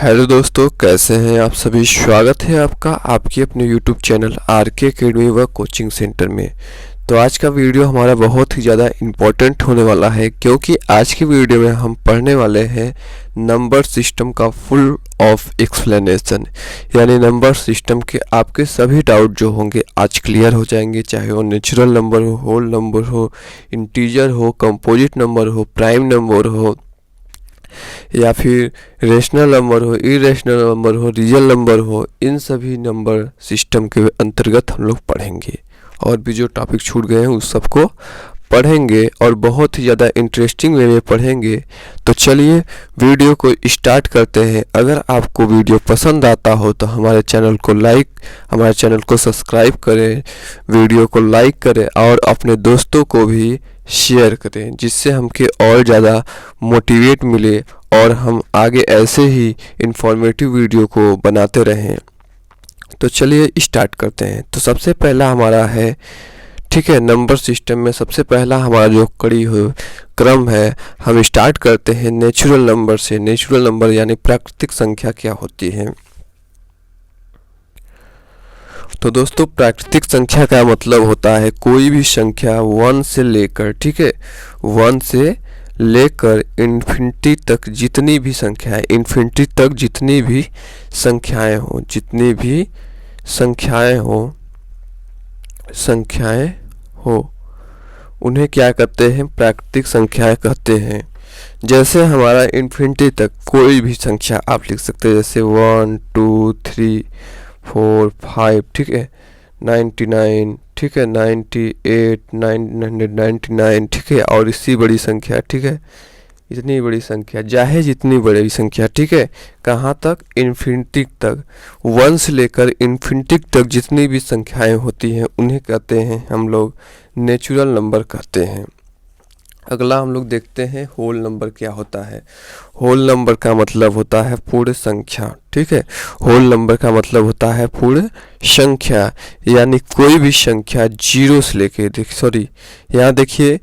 Hello दोस्तों, कैसे हैं आप सभी। स्वागत है आपका आपके अपने यूट्यूब चैनल आरके अकेडमी व कोचिंग सेंटर में। तो आज का वीडियो हमारा बहुत ही ज़्यादा इम्पोर्टेंट होने वाला है, क्योंकि आज की वीडियो में हम पढ़ने वाले हैं नंबर सिस्टम का फुल ऑफ एक्सप्लेनेशन। यानी नंबर सिस्टम के आपके सभी डाउट जो होंगे आज क्लियर हो जाएंगे, चाहे वो नेचुरल नंबर हो, होल नंबर हो, इंटीजर हो, कंपोजिट नंबर हो, प्राइम नंबर हो, या फिर रेशनल नंबर हो, इरेशनल नंबर हो, रियल नंबर हो। इन सभी नंबर सिस्टम के अंतर्गत हम लोग पढ़ेंगे और भी जो टॉपिक छूट गए हैं उस सबको पढ़ेंगे और बहुत ही ज़्यादा इंटरेस्टिंग वे में पढ़ेंगे। तो चलिए वीडियो को स्टार्ट करते हैं। अगर आपको वीडियो पसंद आता हो तो हमारे चैनल को सब्सक्राइब करें, वीडियो को लाइक करें और अपने दोस्तों को भी शेयर करें, जिससे हमके और ज़्यादा मोटिवेट मिले और हम आगे ऐसे ही इंफॉर्मेटिव वीडियो को बनाते रहें। तो चलिए स्टार्ट करते हैं। तो सबसे पहला हमारा है, ठीक है, नंबर सिस्टम में सबसे पहला हमारा जो क्रम है, हम स्टार्ट करते हैं नेचुरल नंबर से। नेचुरल नंबर यानी प्राकृतिक संख्या क्या होती है। तो दोस्तों, प्राकृतिक संख्या का मतलब होता है कोई भी संख्या 1 से लेकर, ठीक है, 1 से लेकर इन्फिनिटी तक जितनी भी संख्याएं, इन्फिनिटी तक जितनी भी संख्याएं हो, उन्हें क्या कहते हैं, प्राकृतिक संख्याएं कहते हैं। जैसे हमारा इन्फिनिटी तक कोई भी संख्या आप लिख सकते हैं, जैसे 1 2 3 4 5, ठीक है, 99, ठीक है, 98 999, ठीक है, और इससे बड़ी संख्या, ठीक है, इतनी बड़ी संख्या, चाहे जितनी बड़ी संख्या, ठीक है, कहाँ तक, इन्फिनिटी तक। 1 से लेकर इन्फिनिटी तक जितनी भी संख्याएं होती हैं उन्हें कहते हैं हम लोग नेचुरल नंबर कहते हैं। अगला हम लोग देखते हैं होल नंबर क्या होता है। होल नंबर का मतलब होता है पूर्ण संख्या, ठीक है, होल नंबर का मतलब होता है पूर्ण संख्या। यानी कोई भी संख्या जीरो से लेके यहाँ देखिए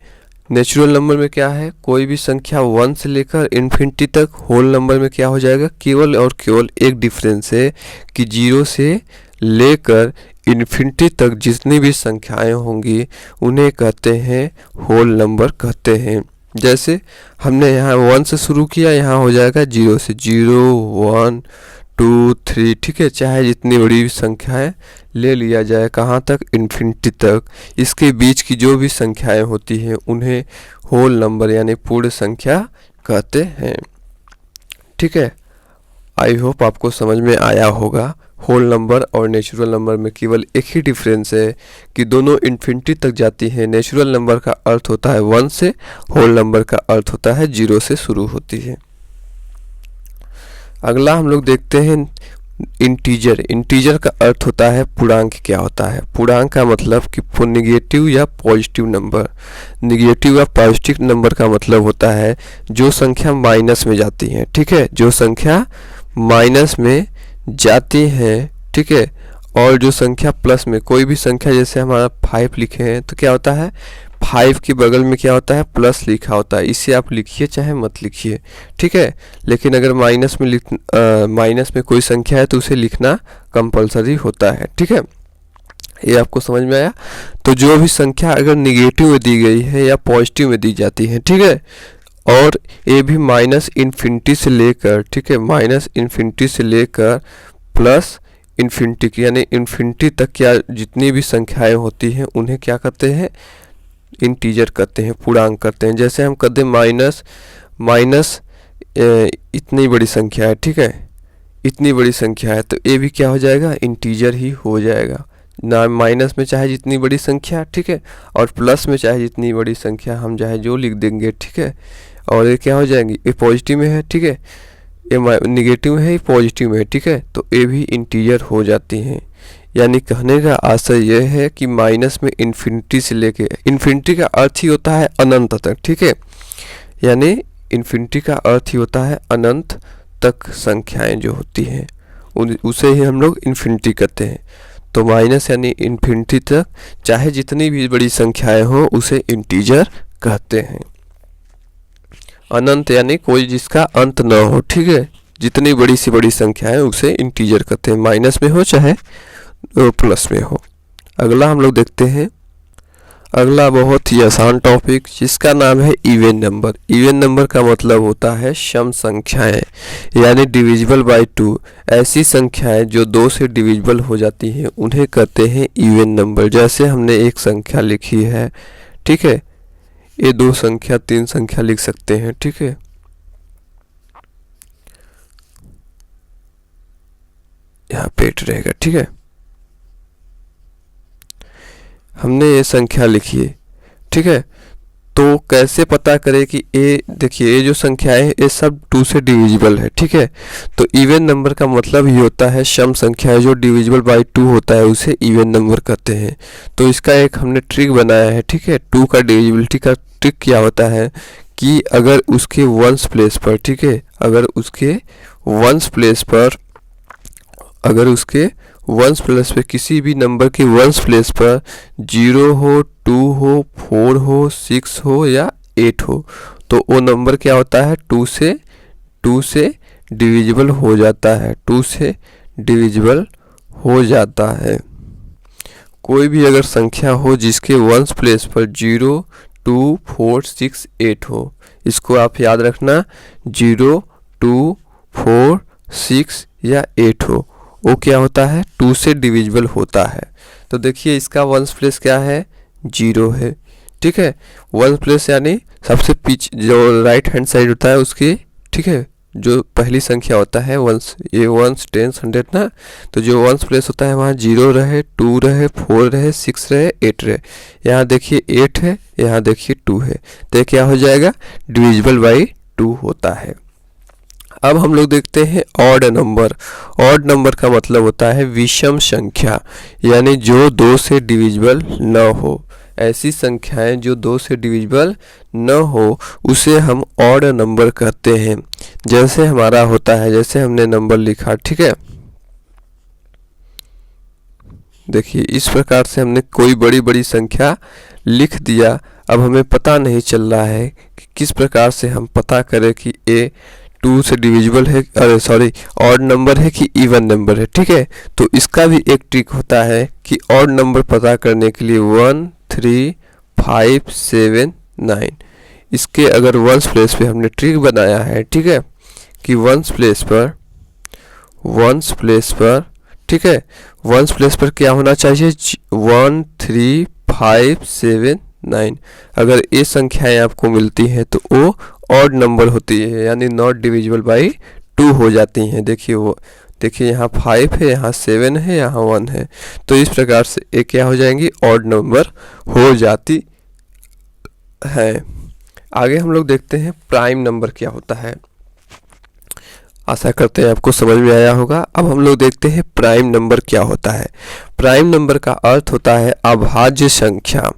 नेचुरल नंबर में क्या है, कोई भी संख्या 1 से लेकर इन्फिनिटी तक। होल नंबर में क्या हो जाएगा, केवल और केवल एक डिफरेंस है कि 0 से लेकर इन्फिनिटी तक जितनी भी संख्याएं होंगी उन्हें कहते हैं होल नंबर कहते हैं। जैसे हमने यहाँ 1 से शुरू किया, यहाँ हो जाएगा 0 से 0 1 2 3, ठीक है, चाहे जितनी बड़ी संख्याएं ले लिया जाए, कहाँ तक, इन्फिनिटी तक। इसके बीच की जो भी संख्याएं होती हैं उन्हें होल नंबर यानी पूर्ण संख्या कहते हैं, ठीक है। आई होप आपको समझ में आया होगा। होल नंबर और नेचुरल नंबर में केवल एक ही डिफरेंस है कि दोनों इन्फिनिटी तक जाती हैं। नेचुरल नंबर का अर्थ होता है 1 से, होल नंबर का अर्थ होता है 0 से शुरू होती है। अगला हम लोग देखते हैं इंटीजर। इंटीजर का अर्थ होता है पूर्णांक क्या होता है। पूर्णांक का मतलब कि नेगेटिव या पॉजिटिव नंबर। नेगेटिव या पॉजिटिव नंबर का मतलब होता है जो संख्या माइनस में जाती है, ठीक है, जो संख्या माइनस में जाती हैं, ठीक है, और जो संख्या प्लस में, कोई भी संख्या जैसे हमारा 5 लिखे हैं तो क्या होता है, 5 के बगल में क्या होता है, प्लस लिखा होता है। इसे आप लिखिए चाहे मत लिखिए, ठीक है, लेकिन अगर माइनस में कोई संख्या है तो उसे लिखना कंपलसरी होता है, ठीक है। ये आपको समझ में आया। तो जो भी संख्या अगर निगेटिव में दी गई है या पॉजिटिव में दी जाती है, ठीक है, और ये भी माइनस इन्फिनिटी से लेकर, ठीक है, माइनस इन्फिनिटी से लेकर प्लस इन्फिनिटी की यानी इन्फिनिटी तक क्या जितनी भी संख्याएं होती हैं उन्हें क्या कहते हैं, इंटीजर कहते हैं, पूर्णांक कहते हैं। जैसे हम कहते हैं माइनस इतनी बड़ी संख्या है, ठीक है, इतनी बड़ी संख्या है, तो ये भी क्या हो जाएगा, इंटीजर ही हो जाएगा ना। माइनस में चाहे जितनी बड़ी संख्या, ठीक है, और प्लस में चाहे जितनी बड़ी संख्या हम चाहे जो लिख देंगे, ठीक है, और ये क्या हो जाएंगी, ये पॉजिटिव में है, ठीक है, ये निगेटिव में है, ये पॉजिटिव में है, ठीक है, तो ये भी इंटीजर हो जाती हैं। यानी कहने का आशय यह है कि माइनस में इन्फिनिटी से लेके, इन्फिनिटी का अर्थ ही होता है अनंत तक, ठीक है, यानी इन्फिनिटी का अर्थ ही होता है अनंत तक संख्याएं जो होती हैं उसे ही हम लोग इन्फिनिटी कहते हैं। तो माइनस यानी इन्फिनिटी तक चाहे जितनी भी बड़ी संख्याएं हों उसे इंटीजर कहते हैं। अनंत यानी कोई जिसका अंत न हो, ठीक है, जितनी बड़ी से बड़ी संख्या है उसे इंटीजर कहते हैं, माइनस में हो चाहे प्लस में हो। अगला हम लोग देखते हैं, अगला बहुत ही आसान टॉपिक जिसका नाम है इवन नंबर। इवन नंबर का मतलब होता है सम संख्याएं, यानी डिविजिबल बाय 2। ऐसी संख्याएं जो 2 से डिविजिबल हो जाती हैं उन्हें कहते हैं इवन नंबर। जैसे हमने एक संख्या लिखी है, ठीक है, ये 2 संख्या 3 संख्या लिख सकते हैं, ठीक है। यहाँ पेट रहेगा, ठीक है। हमने ये संख्या लिखी है, ठीक है। तो कैसे पता करें कि ये, देखिए ये जो संख्या है ये सब 2 से डिविजिबल है, ठीक है। तो इवन नंबर का मतलब ये होता है सम संख्या जो डिविजिबल बाय 2 होता है उसे इवन नंबर कहते हैं। तो इसका एक हमने ट्रिक बनाया है, ठीक है। 2 का डिविजिबिलिटी का ट्रिक क्या होता है कि अगर उसके वंस प्लेस पर, ठीक है, अगर उसके वंस प्लेस पर, अगर उसके वंस प्लेस पे किसी भी नंबर के वंस प्लेस पर 0 हो, 2 हो, 4 हो, 6 हो या 8 हो, तो वो नंबर क्या होता है 2 से डिविजिबल हो जाता है, 2 से डिविजिबल हो जाता है। कोई भी अगर संख्या हो जिसके वंस प्लेस पर 0, 2, 4, 6, 8 हो, इसको आप याद रखना, 0, 2, 4, 6 या 8 हो, वो क्या होता है 2 से डिविजिबल होता है। तो देखिए इसका वंस प्लेस क्या है 0 है, ठीक है। वंस प्लेस यानी सबसे पीछे जो राइट हैंड साइड होता है उसकी, ठीक है, जो पहली संख्या होता है वंस, ये 1, 10, 100 ना, तो जो वंस प्लेस होता है वहाँ 0 रहे, 2 रहे, 4 रहे, 6 रहे, 8 रहे। यहाँ देखिए 8 है, यहाँ देखिए 2 है, तो क्या हो जाएगा डिविजिबल बाई 2 होता है। अब हम लोग देखते हैं ऑड नंबर। ऑड नंबर का मतलब होता है विषम संख्या, यानी जो 2 से डिविजिबल न हो। ऐसी संख्याएं जो 2 से डिविजिबल न हो उसे हम ऑड नंबर कहते हैं। जैसे हमारा होता है, जैसे हमने नंबर लिखा, ठीक है, देखिए इस प्रकार से हमने कोई बड़ी बड़ी संख्या लिख दिया। अब हमें पता नहीं चल रहा है कि किस प्रकार से हम पता करें कि ये 2 से डिविजिबल है, अरे सॉरी ऑड नंबर है कि इवन नंबर है, ठीक है। तो इसका भी एक ट्रिक होता है कि ऑड नंबर पता करने के लिए 1, 3, 5, 7, 9, इसके अगर वंस प्लेस पे हमने ट्रिक बनाया है, ठीक है, कि वंस प्लेस पर, ठीक है, वंस प्लेस पर क्या होना चाहिए 1, 3, 5, 7, 9। अगर ये संख्याएं आपको मिलती हैं तो वो ऑड नंबर होती है, यानी नॉट डिविजिबल बाई 2 हो जाती हैं। देखिए वो, देखिए यहाँ 5 है, यहाँ 7 है, यहाँ 1 है, तो इस प्रकार से ये क्या हो जाएंगी ऑड नंबर हो जाती है। आगे हम लोग देखते हैं प्राइम नंबर क्या होता है। आशा करते हैं आपको समझ में आया होगा। अब हम लोग देखते हैं प्राइम नंबर क्या होता है। प्राइम नंबर का अर्थ होता है अभाज्य संख्या।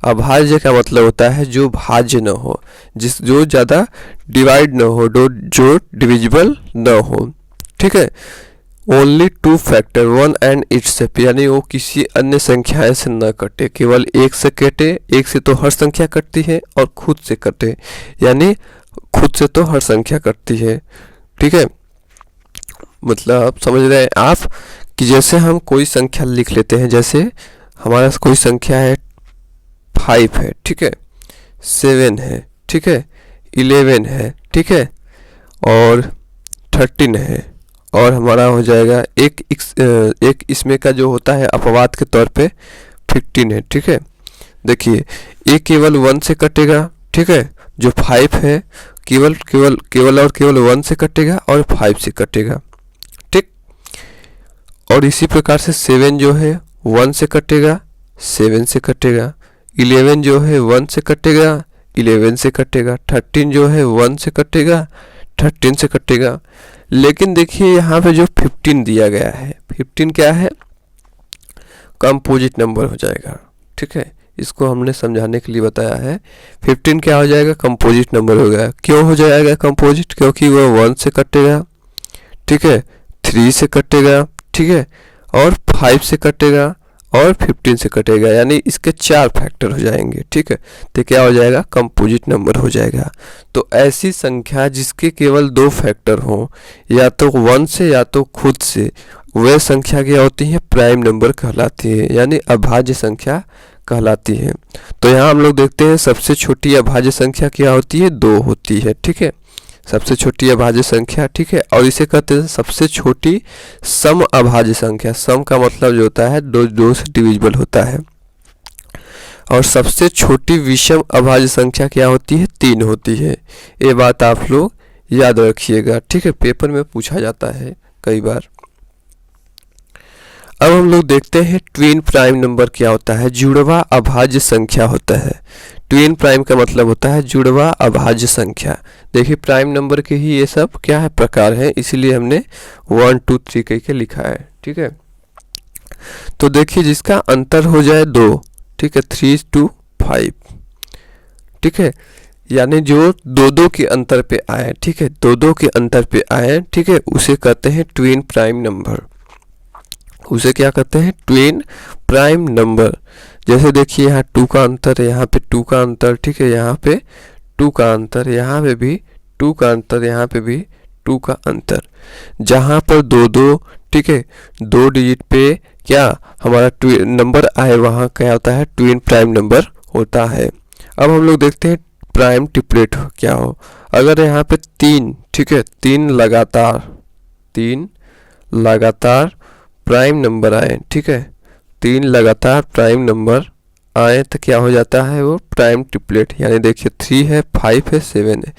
अभाज्य का मतलब होता है जो भाज्य न हो, जो ज़्यादा डिवाइड न हो, जो डिविजिबल न हो, ठीक है। ओनली 2 फैक्टर 1 एंड इट्सेल्फ, यानी वो किसी अन्य संख्याएं से न कटे, केवल 1 से कटे। 1 से तो हर संख्या कटती है, और खुद से कटे, यानी खुद से तो हर संख्या कटती है, ठीक है। मतलब समझ रहे हैं आप कि जैसे हम कोई संख्या लिख लेते हैं, जैसे हमारा कोई संख्या है 5 है, ठीक है, 7 है, ठीक है, 11 है, ठीक है, और 13 है, और हमारा हो जाएगा एक इसमें का जो होता है अपवाद के तौर पे 15 है, ठीक है। देखिए ये केवल 1 से कटेगा, ठीक है, जो 5 है केवल 1 से कटेगा और 5 से कटेगा, ठीक। और इसी प्रकार से 7 जो है 1 से कटेगा, 7 से कटेगा। 11 जो है 1 से कटेगा, 11 से कटेगा। 13 जो है 1 से कटेगा, 13 से कटेगा। लेकिन देखिए यहाँ पे जो 15 दिया गया है, 15 क्या है कंपोजिट नंबर हो जाएगा, ठीक है। इसको हमने समझाने के लिए बताया है। 15 क्या हो जाएगा कंपोजिट नंबर हो गया। क्यों हो जाएगा कंपोजिट? क्योंकि वह 1 से कटेगा, ठीक है, 3 से कटेगा, ठीक है, और 5 से कटेगा और 15 से कटेगा, यानी इसके 4 फैक्टर हो जाएंगे। ठीक है, तो क्या हो जाएगा, कंपोजिट नंबर हो जाएगा। तो ऐसी संख्या जिसके केवल 2 फैक्टर हों, या तो 1 से या तो खुद से, वह संख्या क्या होती है, प्राइम नंबर कहलाती है, यानी अभाज्य संख्या कहलाती है। तो यहाँ हम लोग देखते हैं सबसे छोटी अभाज्य संख्या क्या होती है, 2 होती है। ठीक है, सबसे छोटी अभाज्य संख्या। ठीक है, और इसे कहते हैं सबसे छोटी सम अभाज्य संख्या। सम का मतलब जो होता है दो से डिविजिबल होता है। और सबसे छोटी विषम अभाज्य संख्या क्या होती है, 3 होती है। ये बात आप लोग याद रखिएगा। ठीक है, पेपर में पूछा जाता है कई बार। अब हम लोग देखते हैं ट्विन प्राइम नंबर क्या होता है, जुड़वा अभाज्य संख्या होता है। ट्विन प्राइम का मतलब होता है जुड़वा अभाज्य संख्या। देखिए प्राइम नंबर के ही ये सब क्या है, प्रकार है, इसीलिए हमने 1 2 3 कह के लिखा है। ठीक है, तो देखिए जिसका अंतर हो जाए 2, ठीक है, 3 to 5, ठीक है, यानी जो 2 के अंतर पे आए, ठीक है, 2 के अंतर पे आए, ठीक है, उसे कहते हैं ट्विन प्राइम नंबर। उसे क्या कहते हैं, ट्विन प्राइम नंबर। जैसे देखिए यहाँ 2 का अंतर है, यहाँ पे 2 का अंतर, ठीक है, यहाँ पे 2 का अंतर, यहाँ पे भी 2 का अंतर, यहाँ पे भी 2 का अंतर। जहाँ पर 2 ठीक है, 2 डिजिट पे क्या हमारा नंबर आए, वहाँ क्या होता है, ट्विन प्राइम नंबर होता है। अब हम लोग देखते हैं प्राइम ट्रिपलेट क्या हो। अगर यहाँ पे 3, ठीक है, 3 लगातार प्राइम नंबर आए, ठीक है, 3 लगातार प्राइम नंबर आए तो क्या हो जाता है, वो प्राइम ट्रिपलेट। यानी देखिए 3 है, 5 है, 7 है,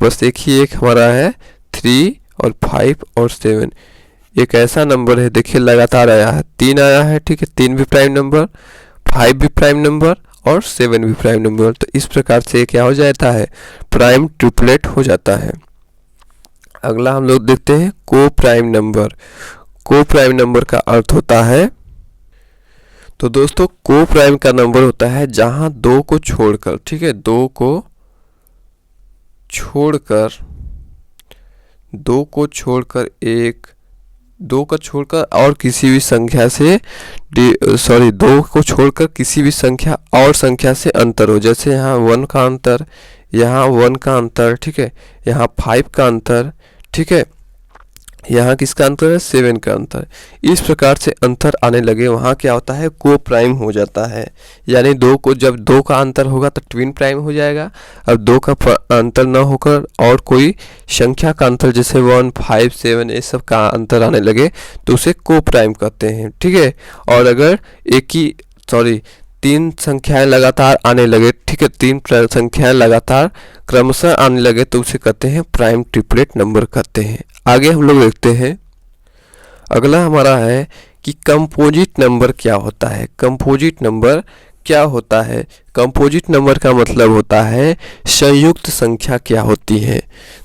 बस एक ही एक हमारा है 3 और 5 और 7। एक ऐसा नंबर है, देखिए लगातार आया है, 3 आया है, ठीक है, 3 भी प्राइम नंबर, 5 भी प्राइम नंबर और 7 भी प्राइम नंबर। तो इस प्रकार से क्या हो जाता है, प्राइम ट्रिपलेट हो जाता है। अगला हम लोग देखते हैं को प्राइम नंबर। को प्राइम नंबर का अर्थ होता है, तो दोस्तों को प्राइम का नंबर होता है जहां 2 को छोड़कर, ठीक है, 2 को छोड़कर एक, 2 का छोड़कर और किसी भी संख्या से 2 को छोड़कर किसी भी संख्या और संख्या से अंतर हो। जैसे यहाँ 1 का अंतर, यहाँ 1 का अंतर, ठीक है, यहाँ 5 का अंतर, ठीक है, यहाँ किसका अंतर है, 7 का अंतर। इस प्रकार से अंतर आने लगे, वहाँ क्या होता है, को प्राइम हो जाता है। यानी 2 को, जब 2 का अंतर होगा तो ट्विन प्राइम हो जाएगा। अब 2 का अंतर न होकर और कोई संख्या का अंतर, जैसे 1 5 7 ये सब का अंतर आने लगे तो उसे को प्राइम कहते हैं। ठीक है, और अगर 3 संख्याएं लगातार आने लगे, ठीक है, 3 संख्याएं लगातार क्रमशः आने लगे तो उसे कहते हैं प्राइम ट्रिपलेट नंबर कहते हैं। आगे हम लोग देखते हैं, अगला हमारा है कि कंपोजिट नंबर क्या होता है। कंपोजिट नंबर क्या होता है, कंपोजिट नंबर का मतलब होता है संयुक्त संख्या क्या होती है।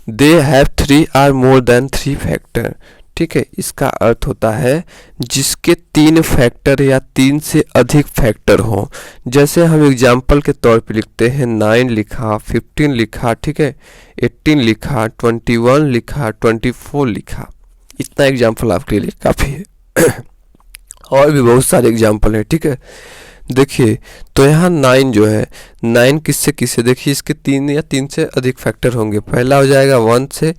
दे हैव 3 और मोर देन 3 फैक्टर। ठीक है, इसका अर्थ होता है जिसके 3 फैक्टर या 3 से अधिक फैक्टर हो। जैसे हम एग्जाम्पल के तौर पे लिखते हैं 9 लिखा, 15 लिखा, ठीक है, 18 लिखा, 21 लिखा, 24 लिखा। इतना एग्जाम्पल आपके लिए काफ़ी है। और भी बहुत सारे एग्जाम्पल है। ठीक है, देखिए तो यहाँ 9 जो है, 9 किससे किससे, देखिए इसके 3 या 3 से अधिक फैक्टर होंगे। पहला हो जाएगा 1 से,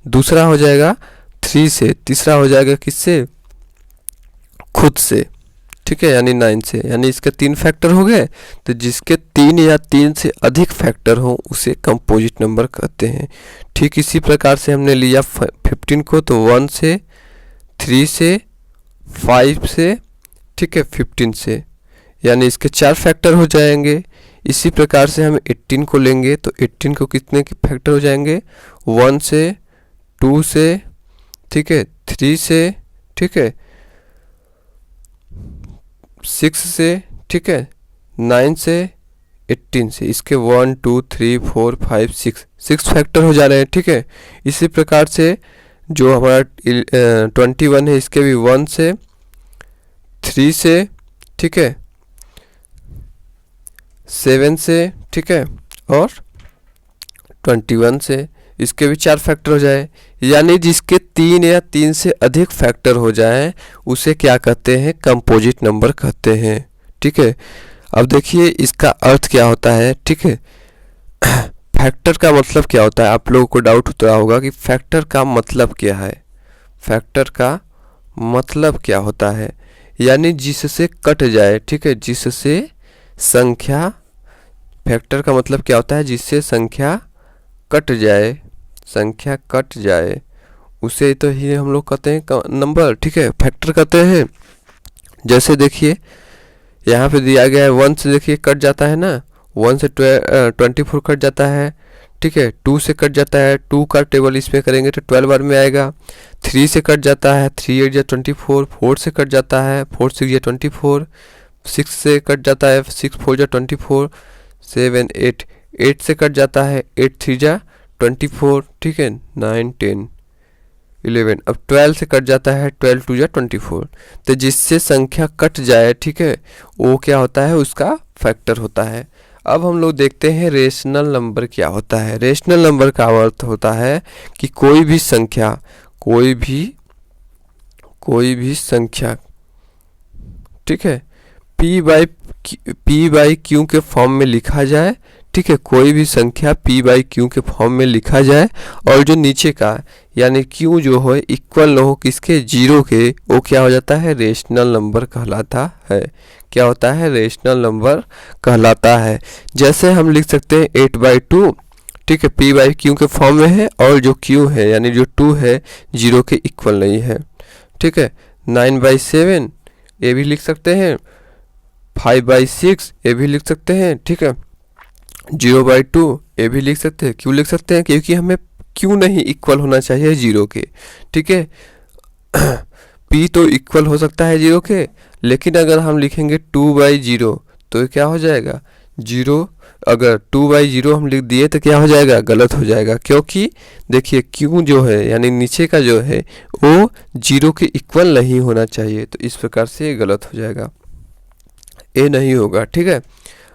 दूसरा हो जाएगा 3 से, तीसरा हो जाएगा किससे, खुद से। ठीक है, यानी 9 से, यानी इसके 3 फैक्टर हो गए। तो जिसके 3 या 3 से अधिक फैक्टर हो उसे कंपोजिट नंबर कहते हैं। ठीक इसी प्रकार से हमने लिया 15 को, तो 1 से, 3 से, 5 से, ठीक है, 15 से, यानी इसके 4 फैक्टर हो जाएंगे। इसी प्रकार से हम 18 को लेंगे तो 18 को कितने के फैक्टर हो जाएंगे, 1 से, 2 से, ठीक है, 3 से, ठीक है, 6 से, ठीक है, 9 से, 18 से, इसके 1 2 3 4 5 6 फैक्टर हो जा रहे हैं। ठीक है, इसी प्रकार से जो हमारा 21 है, इसके भी 1 से, 3 से, ठीक है, 7 से, ठीक है, और 21 से, इसके भी 4 फैक्टर हो जाए। यानी जिसके 3 या 3 से अधिक फैक्टर हो जाएं उसे क्या कहते हैं, कंपोजिट नंबर कहते हैं। ठीक है, अब देखिए इसका अर्थ क्या होता है। ठीक है, फैक्टर का मतलब क्या होता है, आप लोगों को डाउट होता होगा कि फैक्टर का मतलब क्या है। फैक्टर का मतलब क्या होता है, यानी जिससे कट जाए। ठीक है, जिससे संख्या, फैक्टर का मतलब क्या होता है, जिससे संख्या कट जाए, संख्या कट जाए उसे तो ही हम लोग कहते हैं नंबर। ठीक है, फैक्टर कहते हैं। जैसे देखिए यहाँ पे दिया गया है 1 से देखिए कट जाता है ना, 1 से 24 कट जाता है। ठीक है, 2 से कट जाता है, 2 का टेबल इसमें करेंगे तो 12 बार में आएगा। 3 से कट जाता है, 3 8 या 24। 4 से कट जाता है, 4 6 या 24। 6 से कट जाता है, 6 4 या 24। 7 8 8 से कट जाता है, 8 3 जा 24। ठीक है, 9 10 11। अब 12 से कट जाता है, 12 2 या 24। तो जिससे संख्या कट जाए, ठीक है, वो क्या होता है, उसका फैक्टर होता है। अब हम लोग देखते हैं रेशनल नंबर क्या होता है। रेशनल नंबर का अर्थ होता है कि कोई भी संख्या, कोई भी संख्या, ठीक है, p बाई क्यू के फॉर्म में लिखा जाए। ठीक है, कोई भी संख्या p बाई क्यू के फॉर्म में लिखा जाए और जो नीचे का यानी q जो हो इक्वल हो किसके, 0 के, वो क्या हो जाता है, रेशनल नंबर कहलाता है। क्या होता है, रेशनल नंबर कहलाता है। जैसे हम लिख सकते हैं 8/2। ठीक है, p बाई क्यू के फॉर्म में है और जो q है यानी जो 2 है 0 के इक्वल नहीं है। ठीक है, 9/7 ये भी लिख सकते हैं, 5/6 ये भी लिख सकते हैं। ठीक है, 0/2 ये भी लिख सकते हैं। क्यों लिख सकते हैं, क्योंकि हमें क्यों नहीं इक्वल होना चाहिए 0 के। ठीक है, p तो इक्वल हो सकता है 0 के, लेकिन अगर हम लिखेंगे 2/0 तो क्या हो जाएगा, 0। अगर 2/0 हम लिख दिए तो क्या हो जाएगा, गलत हो जाएगा। क्योंकि देखिए क्यों जो है यानी नीचे का जो है वो 0 के इक्वल नहीं होना चाहिए, तो इस प्रकार से ये गलत हो जाएगा, ये नहीं होगा। ठीक है,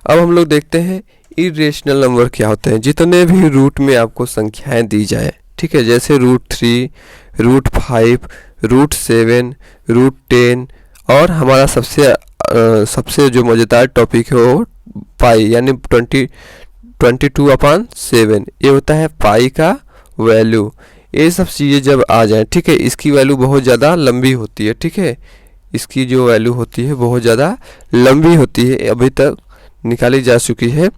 अब हम लोग देखते हैं इरेशनल नंबर क्या होते हैं। जितने भी रूट में आपको संख्याएं दी जाए, ठीक है, जैसे √3, √5, √7, √10 और हमारा सबसे जो मज़ेदार टॉपिक है वो पाई यानी 22/7, ये होता है पाई का वैल्यू। ये सब चीज़ें जब आ जाए, ठीक है, इसकी वैल्यू बहुत ज़्यादा लंबी होती है। ठीक है, इसकी जो वैल्यू होती है बहुत ज़्यादा लंबी होती है, अभी तक निकाली जा चुकी है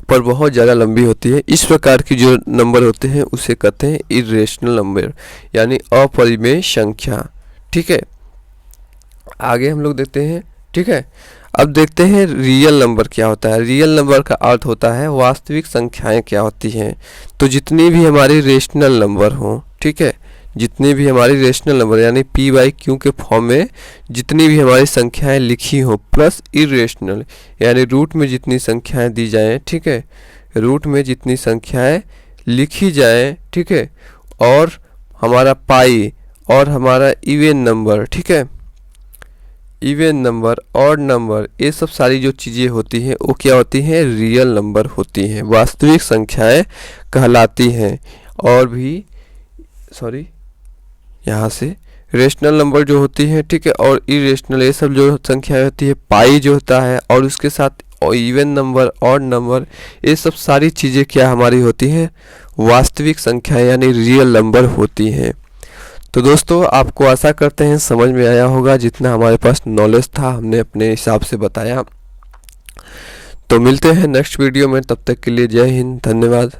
पर बहुत ज़्यादा लंबी होती है। इस प्रकार की जो नंबर होते हैं उसे कहते हैं इरेशनल नंबर यानी अपरिमेय संख्या। ठीक है, आगे हम लोग देखते हैं। ठीक है, अब देखते हैं रियल नंबर क्या होता है। रियल नंबर का अर्थ होता है वास्तविक संख्याएं क्या होती हैं। तो जितनी भी हमारी रेशनल नंबर हों, ठीक है, जितनी भी हमारी रेशनल नंबर यानी p बाई क्यू के फॉर्म में जितनी भी हमारी संख्याएं लिखी हो प्लस इरेशनल यानी रूट में जितनी संख्याएं दी जाएं, ठीक है, रूट में जितनी संख्याएं लिखी जाएं, ठीक है, और हमारा पाई और हमारा इवन नंबर, ठीक है, इवन नंबर, ऑड नंबर, ये सब सारी जो चीज़ें होती हैं वो क्या होती हैं, रियल नंबर होती हैं, वास्तविक संख्याएं कहलाती हैं। और भी यहाँ से रेशनल नंबर जो होती है, ठीक है, और इरेशनल ये सब जो संख्याएं होती है, पाई जो होता है और उसके साथ इवन नंबर, ऑड नंबर, ये सब सारी चीज़ें क्या हमारी होती हैं, वास्तविक संख्याएं यानी रियल नंबर होती हैं। तो दोस्तों आपको आशा करते हैं समझ में आया होगा, जितना हमारे पास नॉलेज था हमने अपने हिसाब से बताया। तो मिलते हैं नेक्स्ट वीडियो में, तब तक के लिए जय हिंद, धन्यवाद।